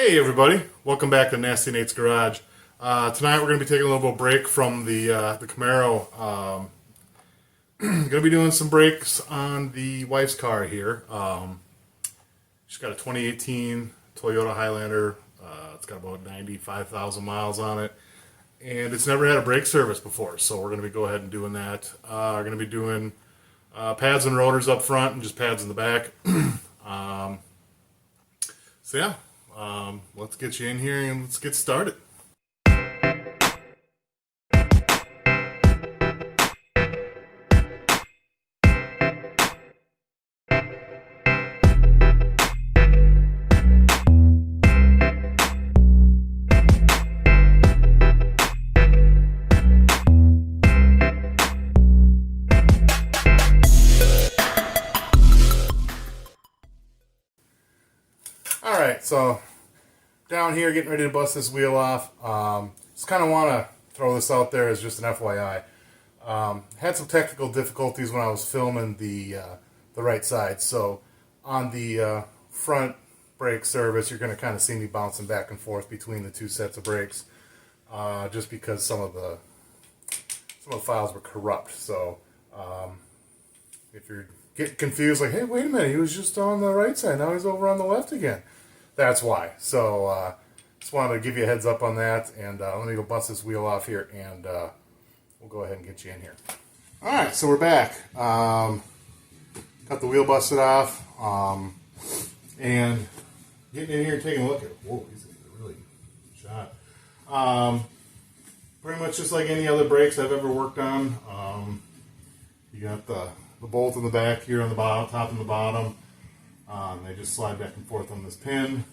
Hey everybody, welcome back to Nasty Nate's Garage. Tonight we're going to be taking a little break from the Camaro. Going to be doing some brakes on the wife's car here. She's got a 2018 Toyota Highlander. It's got about 95,000 miles on it. And it's never had a brake service before, so we're going to be go ahead and doing that. We're going to be doing pads and rotors up front and just pads in the back. So yeah. Let's get you in here and let's get started. Alright, so down here getting ready to bust this wheel off. Just kind of want to throw this out there as just an FYI. Had some technical difficulties when I was filming the right side, so on the front brake service you're going to kind of see me bouncing back and forth between the two sets of brakes, just because some of the files were corrupt. So if you're getting confused, like, hey, wait a minute, he was just on the right side, now he's over on the left again. That's why. So just wanted to give you a heads up on that, and let me go bust this wheel off here, and we'll go ahead and get you in here. Alright, so we're back. Got the wheel busted off, and getting in here and taking a look at it. Whoa, these things are really shot. Pretty much just like any other brakes I've ever worked on. You got the bolt in the back here on the bottom, top and the bottom. They just slide back and forth on this pin.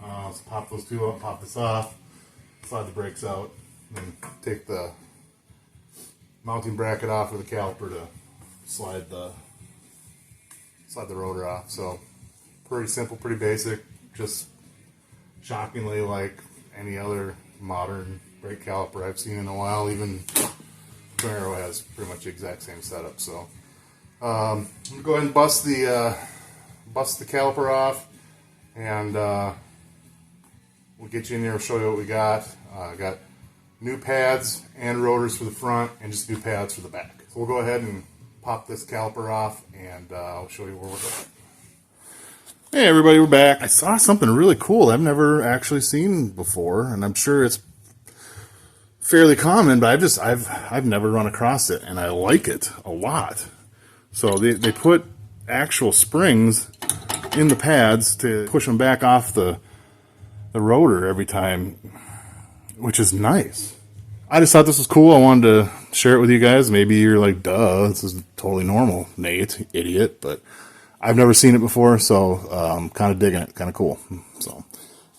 So pop those two up, pop this off, slide the brakes out, and then take the mounting bracket off with the caliper to slide the rotor off. So pretty simple, pretty basic, just shockingly like any other modern brake caliper I've seen in a while. Even Camaro has pretty much the exact same setup. So I'm gonna go ahead and bust the caliper off, and we'll get you in there and show you what we got. Got new pads and rotors for the front and just new pads for the back. So we'll go ahead and pop this caliper off, and I'll show you where we're going. Hey everybody, we're back. I saw something really cool I've never actually seen before, and I'm sure it's fairly common, but I've never run across it, and I like it a lot. So they put actual springs in the pads to push them back off the rotor every time, which is nice. I just thought this was cool. I wanted to share it with you guys. Maybe you're like, duh, this is totally normal, Nate, idiot, but I've never seen it before, so kind of digging it, kind of cool. So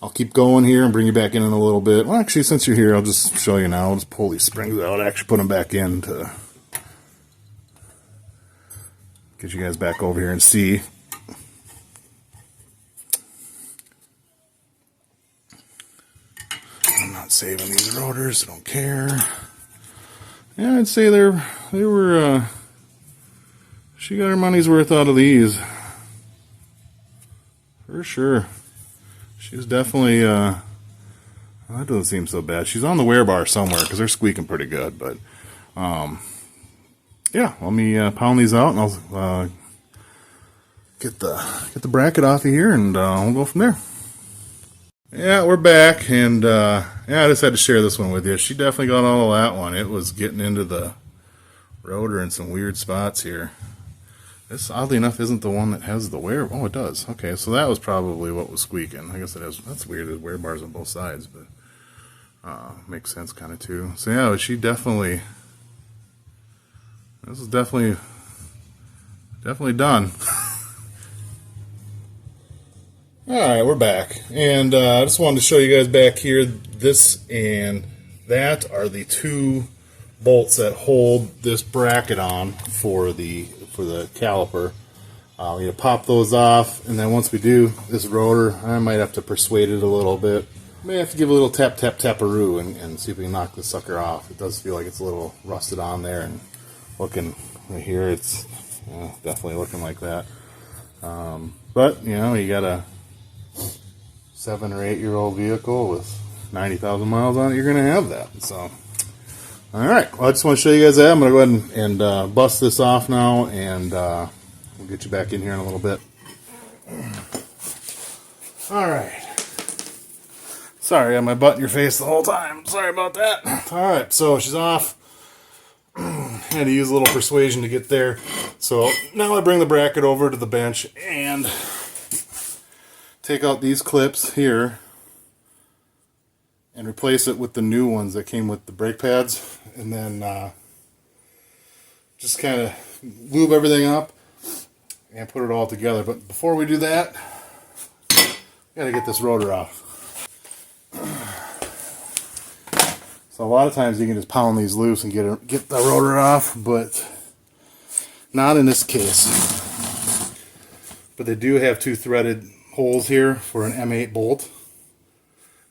I'll keep going here and bring you back in a little bit. Well, actually, since you're here, I'll just show you now. I'll just pull these springs out, actually put them back in to get you guys back over here and see. I'm not saving these rotors, I don't care. Yeah, I'd say they were she got her money's worth out of these. For sure. She's definitely that doesn't seem so bad. She's on the wear bar somewhere because they're squeaking pretty good, but yeah, let me pound these out, and I'll get the bracket off of here, and we'll go from there. Yeah, we're back, and yeah, I just had to share this one with you. She definitely got all of that one. It was getting into the rotor in some weird spots here. This, oddly enough, isn't the one that has the wear. Oh, it does. Okay, so that was probably what was squeaking. I guess it has. That's weird. There's wear bars on both sides, but makes sense kind of too. So yeah, she definitely. This is definitely done. Alright, we're back, and I just wanted to show you guys back here, this and that are the two bolts that hold this bracket on for the caliper. We need to pop those off, and then once we do this rotor, I might have to persuade it a little bit. May have to give a little tap-a-roo and see if we can knock the sucker off. It does feel like it's a little rusted on there, and looking right here, it's definitely looking like that. But, you know, you gotta 7 or 8 year old vehicle with 90,000 miles on it, you're going to have that. So, all right. Well, I just want to show you guys that. I'm going to go ahead and bust this off now, and we'll get you back in here in a little bit. All right. Sorry, I had my butt in your face the whole time. Sorry about that. All right, so she's off. Had to use a little persuasion to get there. So now I bring the bracket over to the bench and take out these clips here and replace it with the new ones that came with the brake pads, and then just kind of lube everything up and put it all together. But before we do that, got to get this rotor off. So a lot of times you can just pound these loose and get the rotor off, but not in this case. But they do have 2 threaded holes here for an M8 bolt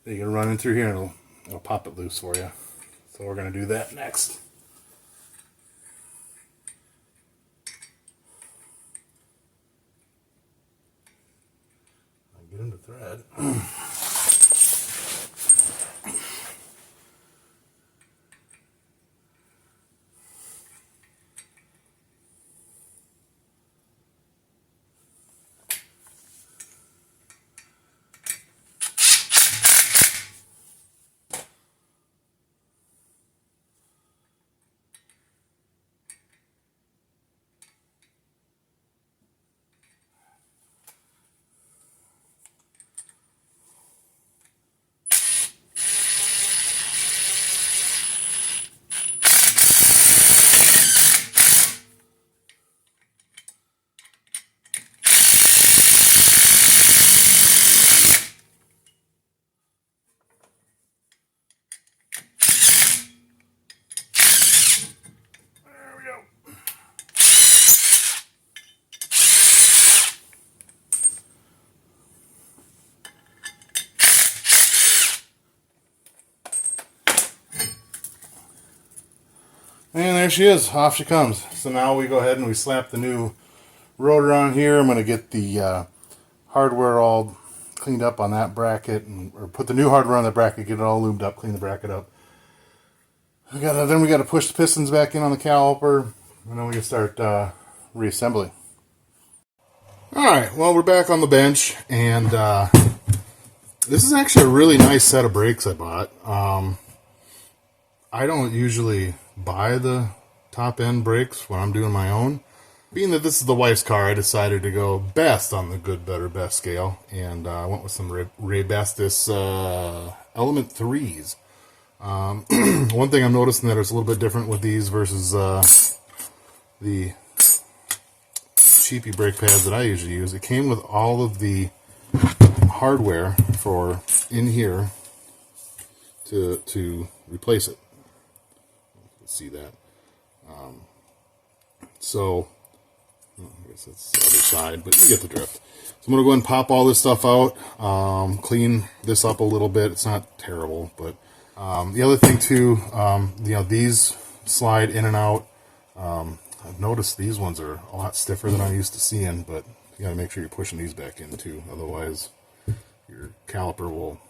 that you can run in through here, and it'll pop it loose for you. So we're going to do that next. Get into thread. And there she is, off she comes. So now we go ahead and we slap the new rotor on here. I'm going to get the hardware all cleaned up on that bracket, or put the new hardware on the bracket, get it all lubed up, clean the bracket up. Then we got to push the pistons back in on the caliper, and then we can start reassembling. Alright, well, we're back on the bench, and this is actually a really nice set of brakes I bought. I don't usually buy the top end brakes when I'm doing my own. Being that this is the wife's car, I decided to go best on the good, better, best scale, and I went with some Raybestos Element 3s. One thing I'm noticing that it's a little bit different with these versus the cheapy brake pads that I usually use. It came with all of the hardware for in here to replace it. Let's see that. So I guess that's the other side, but you get the drift. So I'm going to go ahead and pop all this stuff out, clean this up a little bit. It's not terrible, but the other thing too, these slide in and out. I've noticed these ones are a lot stiffer than I'm used to seeing, but you got to make sure you're pushing these back in too. Otherwise, your caliper will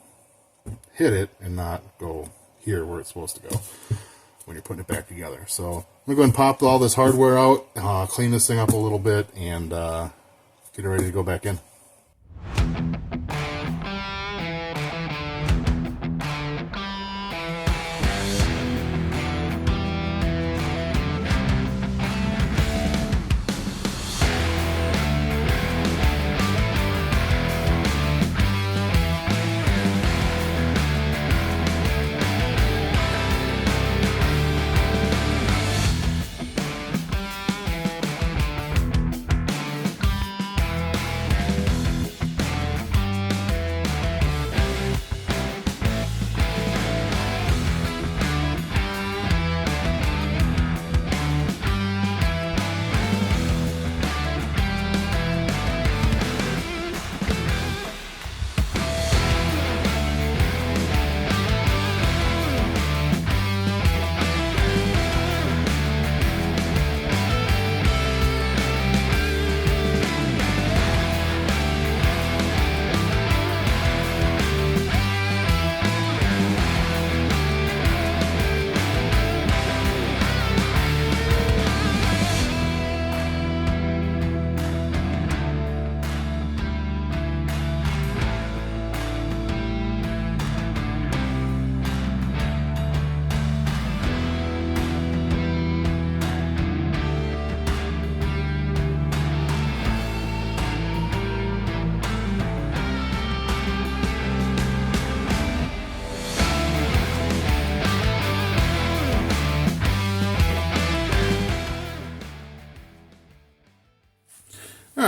hit it and not go here where it's supposed to go when you're putting it back together. So I'm going to go ahead and pop all this hardware out, clean this thing up a little bit, and get it ready to go back in.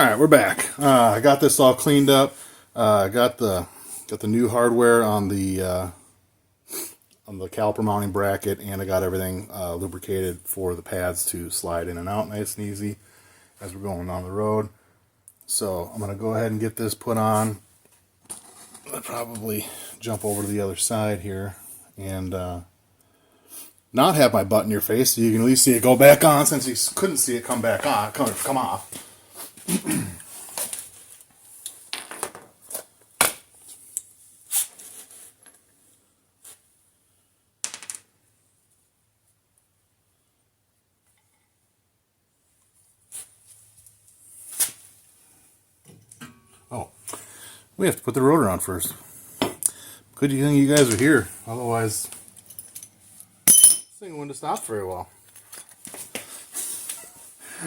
Alright, we're back. I got this all cleaned up. Got the new hardware on the caliper mounting bracket, and I got everything lubricated for the pads to slide in and out nice and easy as we're going on the road. So I'm going to go ahead and get this put on. I'll probably jump over to the other side here and not have my butt in your face so you can at least see it go back on, since you couldn't see it come back on, come off. Oh, we have to put the rotor on first. Good thing you guys are here, otherwise this thing wouldn't have stopped very well.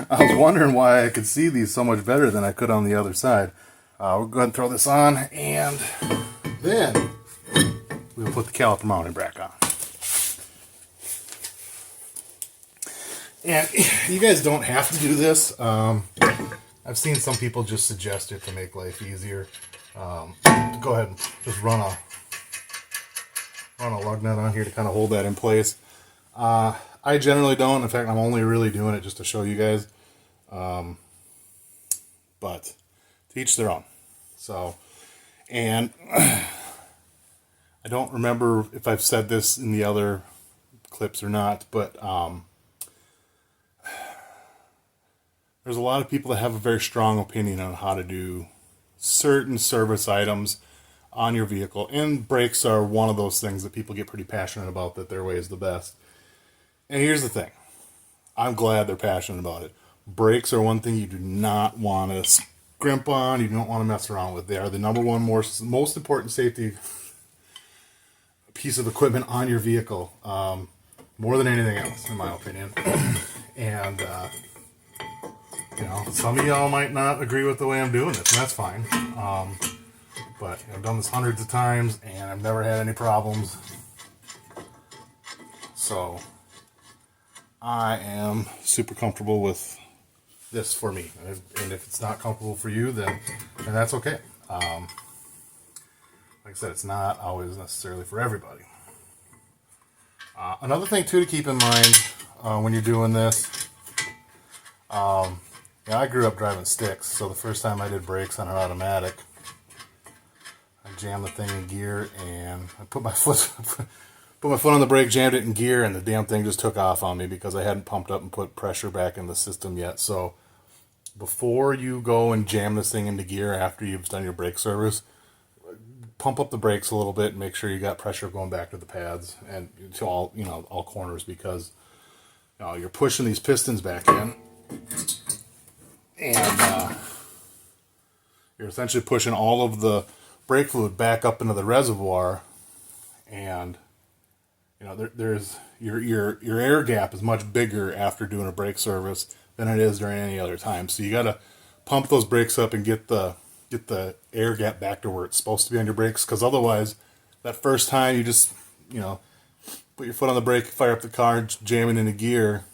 I was wondering why I could see these so much better than I could on the other side. We'll go ahead and throw this on, and then we'll put the caliper mounting bracket on. And you guys don't have to do this. I've seen some people just suggest it to make life easier. Go ahead and just run a lug nut on here to kind of hold that in place. I generally don't. In fact, I'm only really doing it just to show you guys. But to each their own. So, and I don't remember if I've said this in the other clips or not, but there's a lot of people that have a very strong opinion on how to do certain service items on your vehicle, and brakes are one of those things that people get pretty passionate about, that their way is the best. And here's the thing. I'm glad they're passionate about it. Brakes are one thing you do not want to scrimp on. You don't want to mess around with. They are the number one most important safety piece of equipment on your vehicle. More than anything else, in my opinion. And, you know, some of y'all might not agree with the way I'm doing this, and that's fine. But I've done this hundreds of times, and I've never had any problems. So I am super comfortable with this for me. And if it's not comfortable for you, then that's okay. Like I said, it's not always necessarily for everybody. Another thing, too, to keep in mind when you're doing this, yeah, I grew up driving sticks, so the first time I did brakes on an automatic, I jammed the thing in gear, and I put my foot on the brake, jammed it in gear, and the damn thing just took off on me because I hadn't pumped up and put pressure back in the system yet. So before you go and jam this thing into gear after you've done your brake service, pump up the brakes a little bit and make sure you got pressure going back to the pads and to all corners, because you're pushing these pistons back in, and you're essentially pushing all of the brake fluid back up into the reservoir, and there's your air gap is much bigger after doing a brake service than it is during any other time. So you got to pump those brakes up and get the air gap back to where it's supposed to be on your brakes, because otherwise, that first time you just put your foot on the brake, fire up the car, jam it into gear,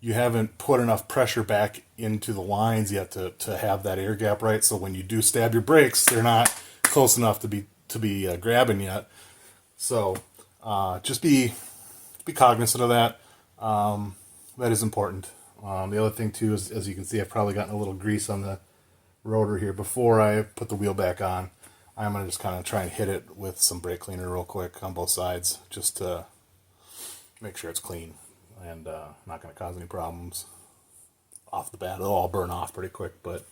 you haven't put enough pressure back into the lines yet to have that air gap right. So when you do stab your brakes, they're not close enough to be grabbing yet. So just be cognizant of that. That is important. The other thing too is, as you can see, I've probably gotten a little grease on the rotor here. Before I put the wheel back on, I'm going to just kind of try and hit it with some brake cleaner real quick on both sides, just to make sure it's clean and not going to cause any problems off the bat. It'll all burn off pretty quick, but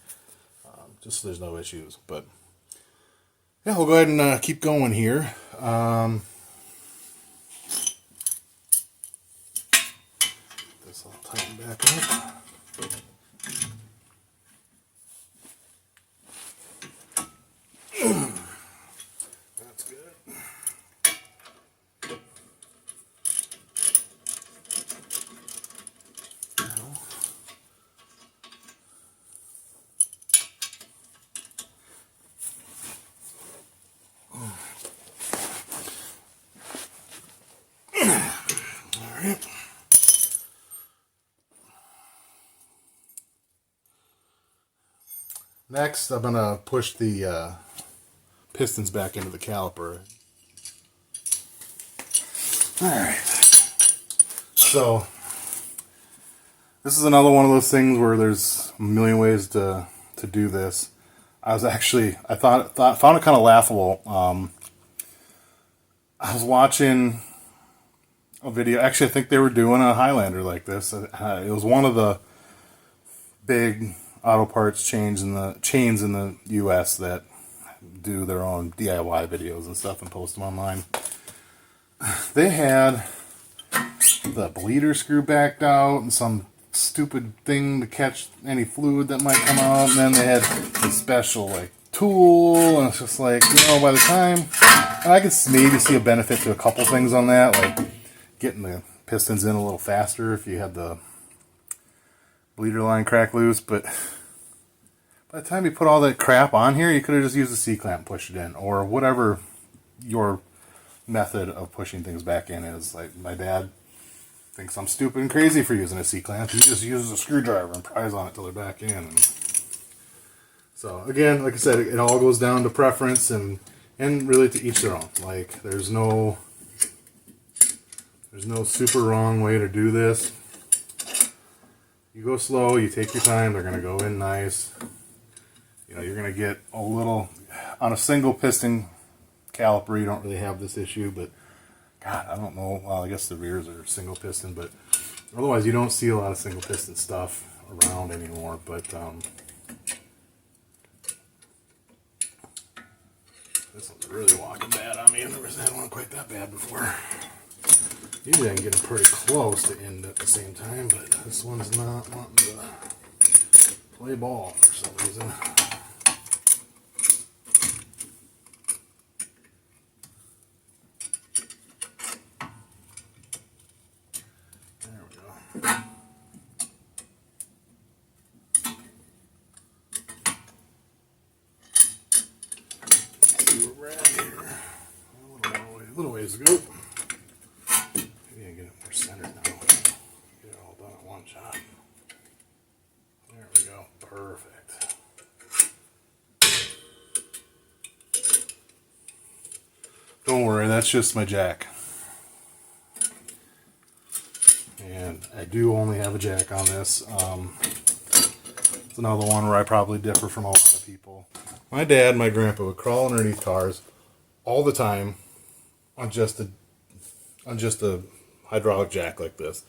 just so there's no issues. But yeah, we'll go ahead and keep going here. This all tighten back up. That's good. Next, I'm going to push the pistons back into the caliper. Alright. So, this is another one of those things where there's a million ways to do this. I found it kind of laughable. I was watching a video. Actually, I think they were doing a Highlander like this. It was one of the big auto parts chains in the U.S. that do their own DIY videos and stuff and post them online. They had the bleeder screw backed out and some stupid thing to catch any fluid that might come out, and then they had a special like tool, and it's just like, by the time, and I could maybe see a benefit to a couple things on that, like getting the pistons in a little faster if you had the bleeder line crack loose, but by the time you put all that crap on here, you could have just used a C-clamp and pushed it in, or whatever your method of pushing things back in is. Like, my dad thinks I'm stupid and crazy for using a C-clamp. He just uses a screwdriver and pries on it till they're back in. And so, again, like I said, it all goes down to preference and really to each their own. Like, there's no super wrong way to do this. You go slow, you take your time, they're going to go in nice. You're going to get a little, on a single piston caliper, you don't really have this issue, but God, I don't know. Well, I guess the rears are single piston, but otherwise you don't see a lot of single piston stuff around anymore. But this one's really walking bad on me. I've never had one quite that bad before. Usually I can get them pretty close to end at the same time, but this one's not wanting to play ball for some reason. Little ways to go. Maybe I get it more centered now. Get it all done at one shot. There we go. Perfect. Don't worry, that's just my jack. And I do only have a jack on this. It's another one where I probably differ from a lot of people. My dad and my grandpa would crawl underneath cars all the time on just a hydraulic jack like this.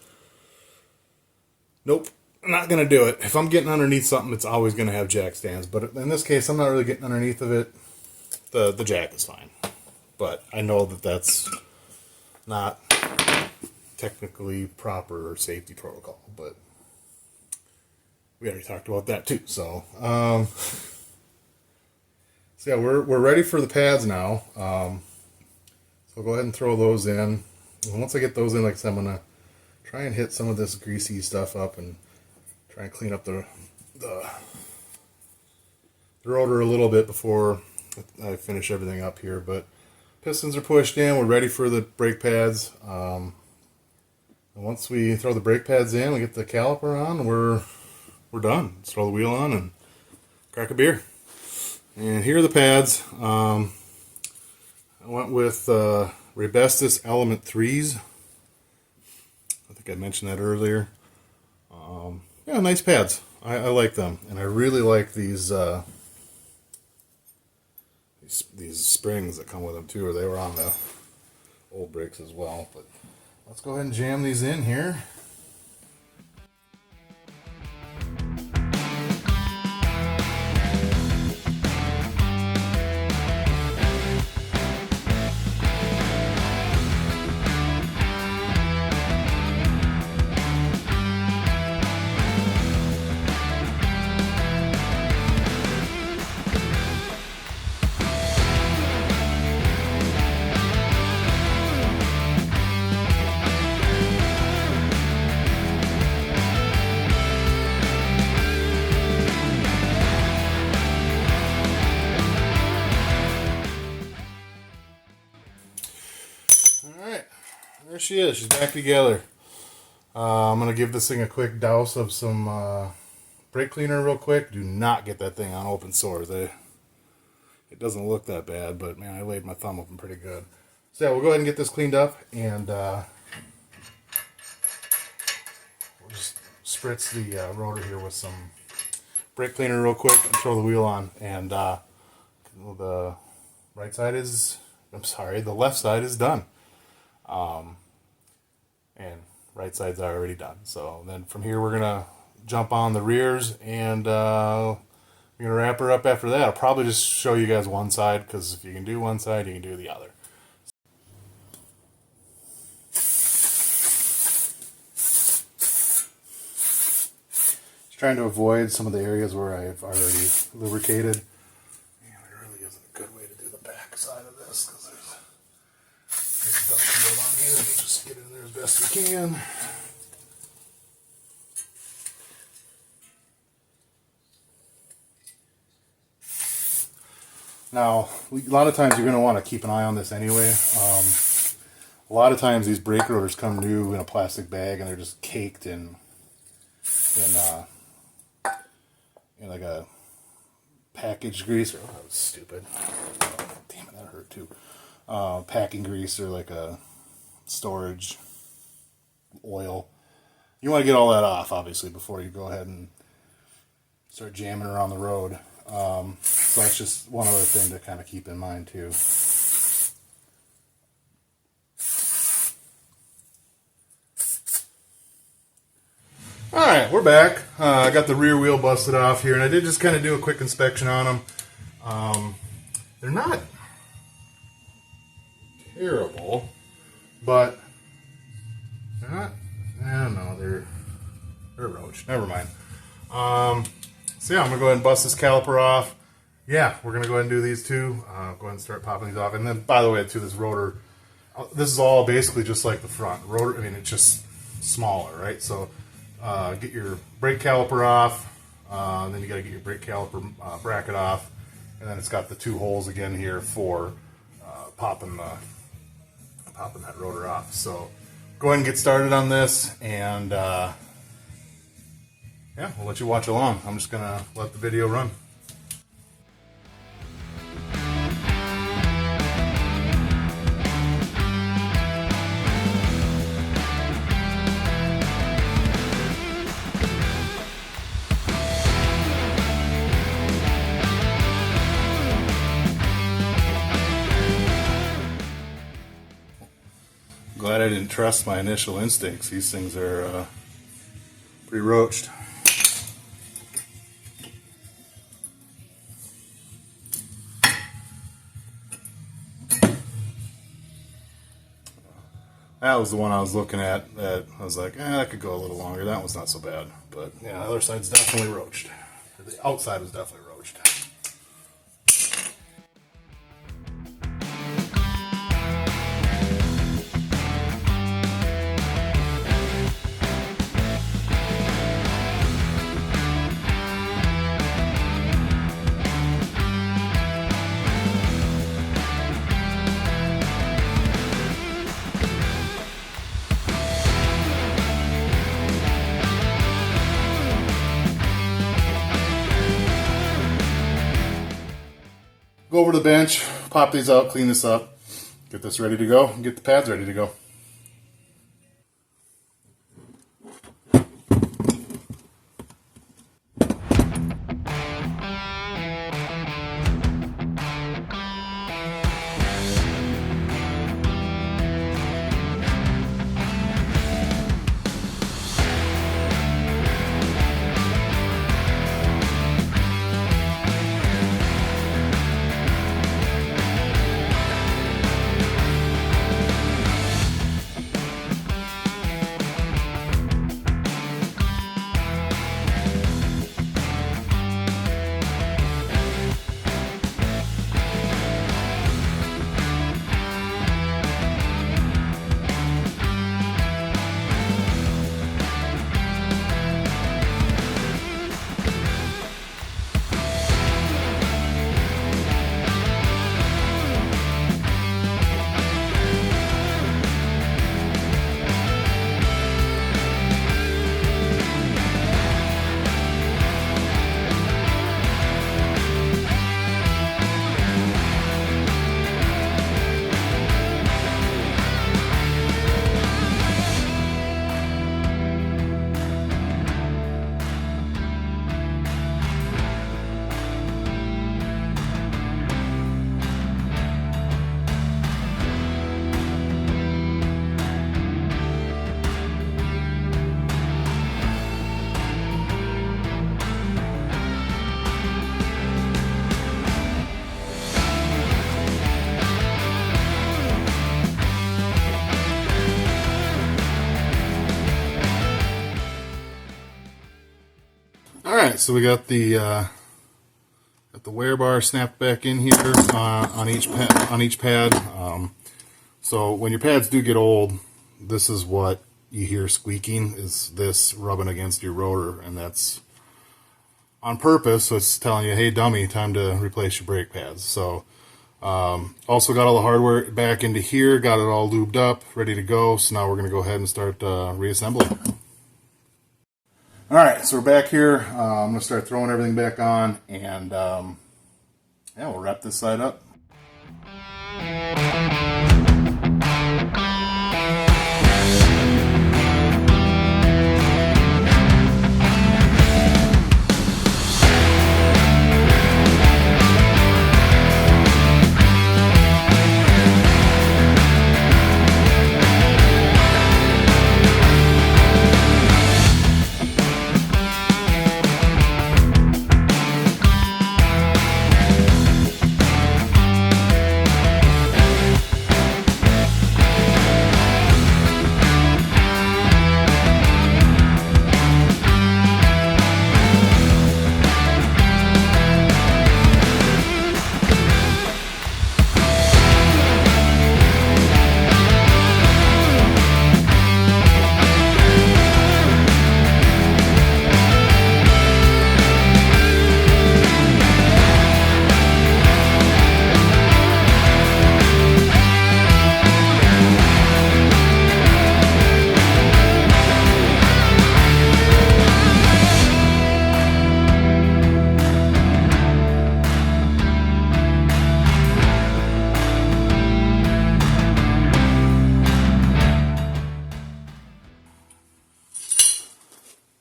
Nope, I'm not gonna do it. If I'm getting underneath something, it's always gonna have jack stands. But in this case, I'm not really getting underneath of it. The jack is fine, but I know that that's not technically proper or safety protocol. But we already talked about that too. So, so yeah, we're ready for the pads now. So go ahead and throw those in. And once I get those in, like I said, I'm going to try and hit some of this greasy stuff up and try and clean up the rotor a little bit before I finish everything up here. But pistons are pushed in. We're ready for the brake pads. And once we throw the brake pads in, we get the caliper on, we're done. Let's throw the wheel on and crack a beer. And here are the pads. I went with Rebestis Element 3s. I think I mentioned that earlier. Yeah, nice pads. I like them. And I really like these springs that come with them too. Or they were on the old brakes as well. But let's go ahead and jam these in here. There she is. She's back together. I'm going to give this thing a quick douse of some brake cleaner real quick. Do not get that thing on open sores. It doesn't look that bad, but man, I laid my thumb open pretty good. So yeah, we'll go ahead and get this cleaned up, and we'll just spritz the rotor here with some brake cleaner real quick and throw the wheel on. And the right side is, the left side is done. And right side's already done. So then from here we're gonna jump on the rears, and we're gonna wrap her up after that. I'll probably just show you guys one side, because if you can do one side, you can do the other. Just trying to avoid some of the areas where I've already lubricated. Yeah, there really isn't a good way to do the back side of this, because there's duct tape on here. We'll just get in there as best we can. Now, a lot of times you're going to want to keep an eye on this anyway. A lot of times these brake rotors come new in a plastic bag, and they're just caked in like a package grease. Oh, that was stupid. Oh, damn it, that hurt too. Packing grease, or like a storage oil. You want to get all that off, obviously, before you go ahead and start jamming her on the road. So that's just one other thing to kind of keep in mind too. Alright, we're back. I got the rear wheel busted off here, and I did just kind of do a quick inspection on them. They're not terrible, but they're not, I don't know, they're roached. Never mind. So yeah, I'm going to go ahead and bust this caliper off. Yeah, we're going to go ahead and do these two. Go ahead and start popping these off. And then, by the way, too, this rotor, this is all basically just like the front. Rotor, I mean, it's just smaller, right? So get your brake caliper off. Then you got to get your brake caliper bracket off. And then it's got the two holes again here for popping that rotor off. So go ahead and get started on this, and yeah, we'll let you watch along. I'm just going to let the video run. Glad I didn't trust my initial instincts. These things are pretty roached. That was the one I was looking at that I was like, that could go a little longer. That one's not so bad. But yeah, the other side's definitely roached. The outside was definitely roached. Go over to the bench, pop these out, clean this up, get this ready to go, and get the pads ready to go. Alright, so we got the wear bar snapped back in here on each pad. So when your pads do get old, this is what you hear squeaking, is this rubbing against your rotor, and that's on purpose. So it's telling you, hey dummy, time to replace your brake pads. So also got all the hardware back into here, got it all lubed up, ready to go. So now we're going to go ahead and start reassembling. Alright, so we're back here. I'm going to start throwing everything back on, and yeah, we'll wrap this side up.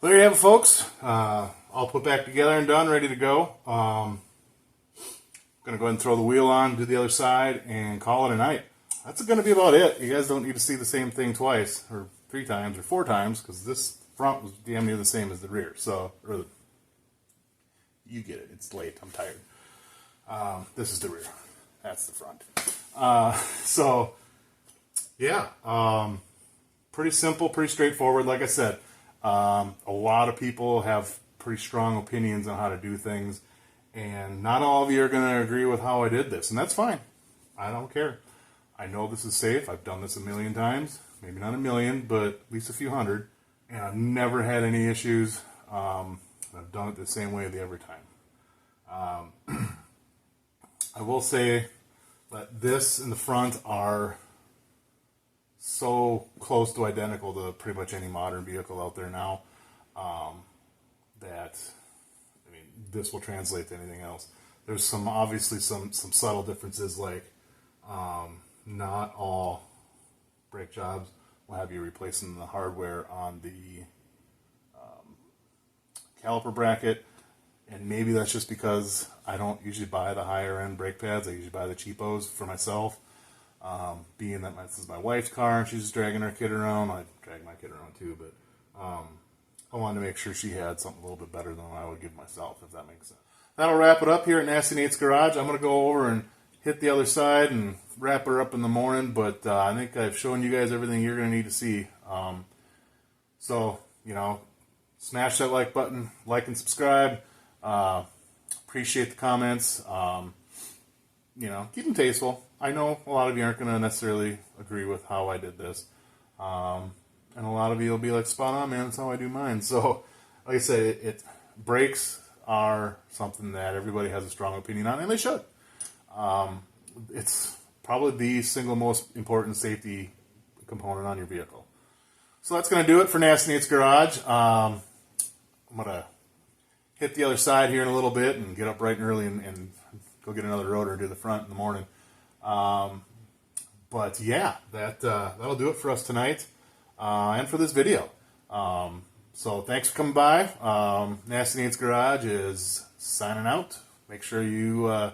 There you have it, folks. All put back together and done, ready to go. Going to go ahead and throw the wheel on, do the other side, and call it a night. That's going to be about it. You guys don't need to see the same thing twice, or 3 times, or 4 times, because this front was damn near the same as the rear. So, you get it. It's late. I'm tired. This is the rear. That's the front. So, yeah. Pretty simple, pretty straightforward. Like I said, a lot of people have pretty strong opinions on how to do things, and not all of you are going to agree with how I did this, and that's fine. I don't care. I know this is safe. I've done this a million times. Maybe not a million, but at least a few hundred, and I've never had any issues. I've done it the same way every time. I will say that this and the front are so close to identical to pretty much any modern vehicle out there now, that, I mean, this will translate to anything else. There's obviously some subtle differences, like not all brake jobs will have you replacing the hardware on the caliper bracket, and maybe that's just because I don't usually buy the higher end brake pads. I usually buy the cheapos for myself. Being that this is my wife's car and she's dragging her kid around, I drag my kid around too, but I wanted to make sure she had something a little bit better than I would give myself, if that makes sense. That'll wrap it up here at Nasty Nate's Garage. I'm going to go over and hit the other side and wrap her up in the morning, but I think I've shown you guys everything you're going to need to see. So, you know, smash that like button, like and subscribe. Appreciate the comments. You know, keep them tasteful. I know a lot of you aren't going to necessarily agree with how I did this. And a lot of you will be like, spot on, man, that's how I do mine. So, like I said, brakes are something that everybody has a strong opinion on, and they should. It's probably the single most important safety component on your vehicle. So that's going to do it for Nasty Nate's Garage. I'm going to hit the other side here in a little bit and get up bright and early and go get another rotor and do the front in the morning. But yeah, that'll do it for us tonight, and for this video. So thanks for coming by. Nasty Nate's Garage is signing out. Make sure you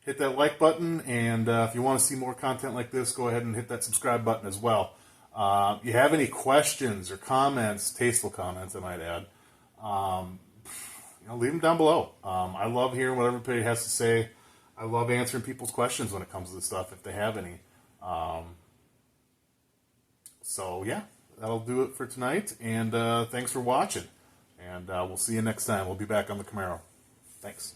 hit that like button, and if you want to see more content like this, go ahead and hit that subscribe button as well. If you have any questions or comments, tasteful comments I might add, you know, leave them down below. I love hearing what everybody has to say. I love answering people's questions when it comes to this stuff, if they have any. So yeah, that'll do it for tonight, and thanks for watching. And we'll see you next time. We'll be back on the Camaro. Thanks.